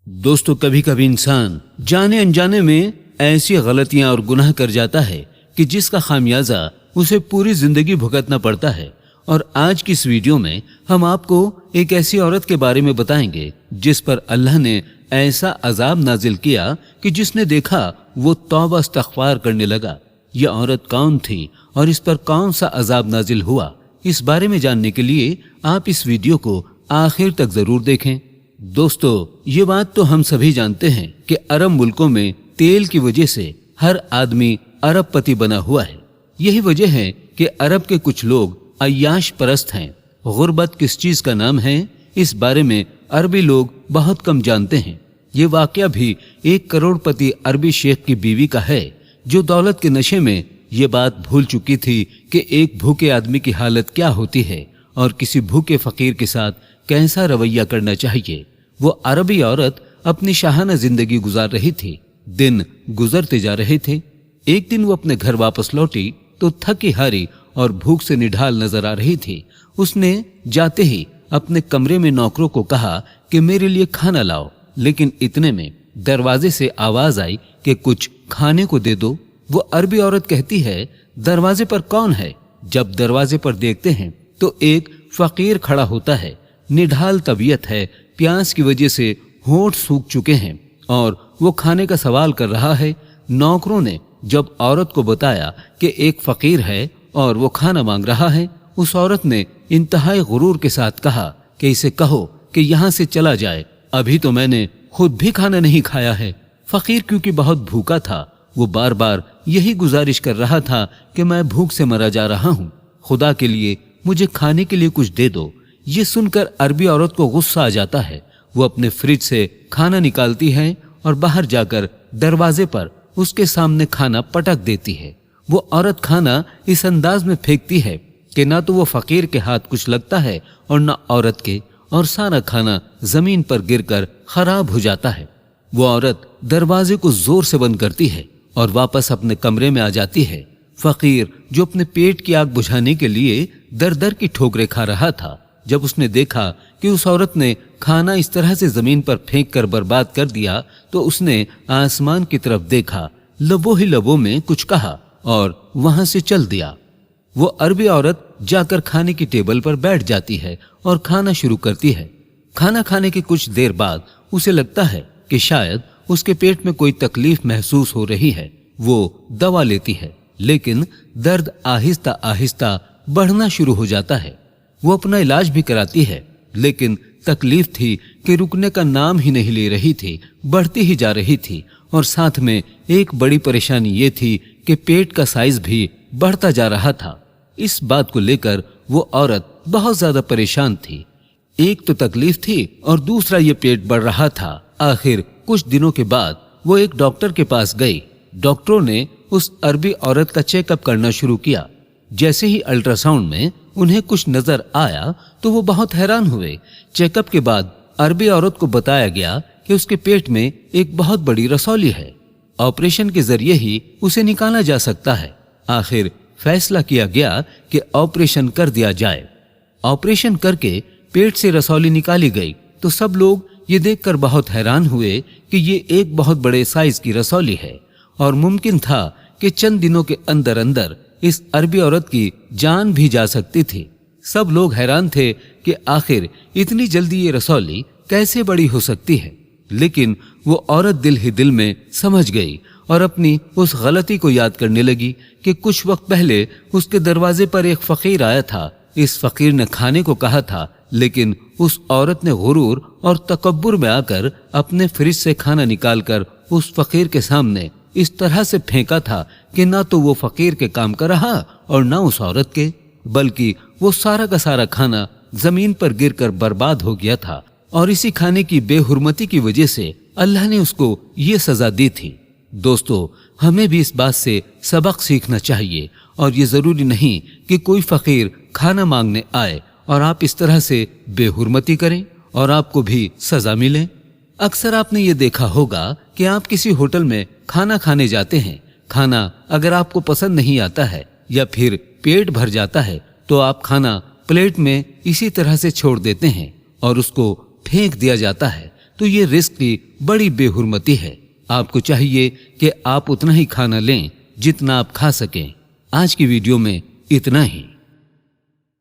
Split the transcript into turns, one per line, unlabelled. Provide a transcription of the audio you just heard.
दोस्तों, कभी कभी इंसान जाने अनजाने में ऐसी गलतियां और गुनाह कर जाता है कि जिसका खामियाजा उसे पूरी जिंदगी भुगतना पड़ता है। और आज की इस वीडियो में हम आपको एक ऐसी औरत के बारे में बताएंगे जिस पर अल्लाह ने ऐसा अजाब नाजिल किया कि जिसने देखा वो तौबा इस्तग़फ़ार करने लगा। यह औरत कौन थी और इस पर कौन सा अजाब नाजिल हुआ, इस बारे में जानने के लिए आप इस वीडियो को आखिर तक जरूर देखें। दोस्तों, ये बात तो हम सभी जानते हैं कि अरब मुल्कों में तेल की वजह से हर आदमी अरबपति बना हुआ है। यही वजह है कि अरब के कुछ लोग अय्याश परस्त हैं। गुर्बत किस चीज का नाम है, इस बारे में अरबी लोग बहुत कम जानते हैं। ये वाकया भी एक करोड़पति अरबी शेख की बीवी का है जो दौलत के नशे में ये बात भूल चुकी थी कि एक भूखे आदमी की हालत क्या होती है और किसी भूखे फकीर के साथ कैसा रवैया करना चाहिए। वो अरबी औरत अपनी शाहाना जिंदगी गुजार रही थी। दिन गुजरते जा रहे थे। एक दिन वो अपने घर वापस लौटी तो थकी हारी और भूख से निढाल नजर आ रही थी। उसने जाते ही अपने कमरे में नौकरों को कहा कि मेरे लिए खाना लाओ, लेकिन इतने में दरवाजे से आवाज आई कि कुछ खाने को दे दो। वो अरबी औरत कहती है, दरवाजे पर कौन है? जब दरवाजे पर देखते हैं तो एक फकीर खड़ा होता है। निढाल तबीयत है, प्यास की वजह से होंठ सूख चुके हैं और वो खाने का सवाल कर रहा है। नौकरों ने जब औरत को बताया कि एक फकीर है और वो खाना मांग रहा है, उस औरत ने इंतहाई गुरूर के साथ कहा कि इसे कहो कि यहाँ से चला जाए, अभी तो मैंने खुद भी खाना नहीं खाया है। फकीर क्योंकि बहुत भूखा था, वो बार बार यही गुजारिश कर रहा था कि मैं भूख से मरा जा रहा हूँ, खुदा के लिए मुझे खाने के लिए कुछ दे दो। ये सुनकर अरबी औरत को गुस्सा आ जाता है। वो अपने फ्रिज से खाना निकालती है और बाहर जाकर दरवाजे पर उसके सामने खाना पटक देती है। वो औरत खाना इस अंदाज में फेंकती है कि ना तो वो फकीर के हाथ कुछ लगता है और ना औरत के, और सारा खाना जमीन पर गिरकर खराब हो जाता है। वो औरत दरवाजे को जोर से बंद करती है और वापस अपने कमरे में आ जाती है। फकीर जो अपने पेट की आग बुझाने के लिए दर दर की ठोकरें खा रहा था, जब उसने देखा कि उस औरत ने खाना इस तरह से जमीन पर फेंक कर बर्बाद कर दिया तो उसने आसमान की तरफ देखा, लबों ही लबों में कुछ कहा और वहां से चल दिया। वो अरबी औरत जाकर खाने की टेबल पर बैठ जाती है और खाना शुरू करती है। खाना खाने के कुछ देर बाद उसे लगता है कि शायद उसके पेट में कोई तकलीफ महसूस हो रही है। वो दवा लेती है, लेकिन दर्द आहिस्ता आहिस्ता बढ़ना शुरू हो जाता है। वो अपना इलाज भी कराती है, लेकिन तकलीफ थी कि रुकने का नाम ही नहीं ले रही थी, बढ़ती ही जा रही थी। और साथ में एक बड़ी परेशानी ये थी कि पेट का साइज भी बढ़ता जा रहा था। इस बात को लेकर वो औरत बहुत ज्यादा परेशान थी। एक तो तकलीफ थी और दूसरा ये पेट बढ़ रहा था। आखिर कुछ दिनों के बाद वो एक डॉक्टर के पास गई। डॉक्टरों ने उस अरबी औरत का चेकअप करना शुरू किया। जैसे ही अल्ट्रासाउंड में उन्हें कुछ नजर आया तो वो बहुत हैरान हुए। चेकअप के बाद अरबी औरत को बताया गया कि उसके पेट में एक बहुत बड़ी रसौली है। ऑपरेशन के जरिए ही उसे निकाला जा सकता है। आखिर फैसला किया गया कि ऑपरेशन कर दिया जाए। ऑपरेशन करके पेट से रसौली निकाली गई तो सब लोग ये देखकर बहुत हैरान हुए कि ये एक बहुत बड़े साइज की रसौली है और मुमकिन था कि चंद दिनों के अंदर अंदर इस अरबी औरत की जान भी जा सकती थी। सब लोग हैरान थे कि आखिर इतनी जल्दी ये रसौली कैसे बड़ी हो सकती है। लेकिन वो औरत दिल ही दिल में समझ गई और अपनी उस गलती को याद करने लगी कि कुछ वक्त पहले उसके दरवाजे पर एक फकीर आया था। इस फकीर ने खाने को कहा था, लेकिन उस औरत ने गुरूर और तकब्बुर में आकर अपने फ्रिज से खाना निकालकर उस फकीर के सामने इस तरह से फेंका था कि ना तो वो फकीर के काम का रहा और ना उस औरत के, बल्कि वो सारा का सारा खाना जमीन पर गिरकर बर्बाद हो गया था। और इसी खाने की बेहुरमती की वजह से अल्लाह ने उसको ये सजा दी थी। दोस्तों, हमें भी इस बात से सबक सीखना चाहिए और ये जरूरी नहीं कि कोई फकीर खाना मांगने आए और आप इस तरह से बेहुरमती करें और आपको भी सजा मिले। अक्सर आपने ये देखा होगा कि आप किसी होटल में खाना खाने जाते हैं। खाना अगर आपको पसंद नहीं आता है या फिर पेट भर जाता है तो आप खाना प्लेट में इसी तरह से छोड़ देते हैं और उसको फेंक दिया जाता है। تو یہ رزق کی بڑی بے حرمتی ہے۔ آپ کو چاہیے کہ آپ اتنا ہی کھانا لیں جتنا آپ کھا سکیں۔ آج کی ویڈیو میں اتنا ہی۔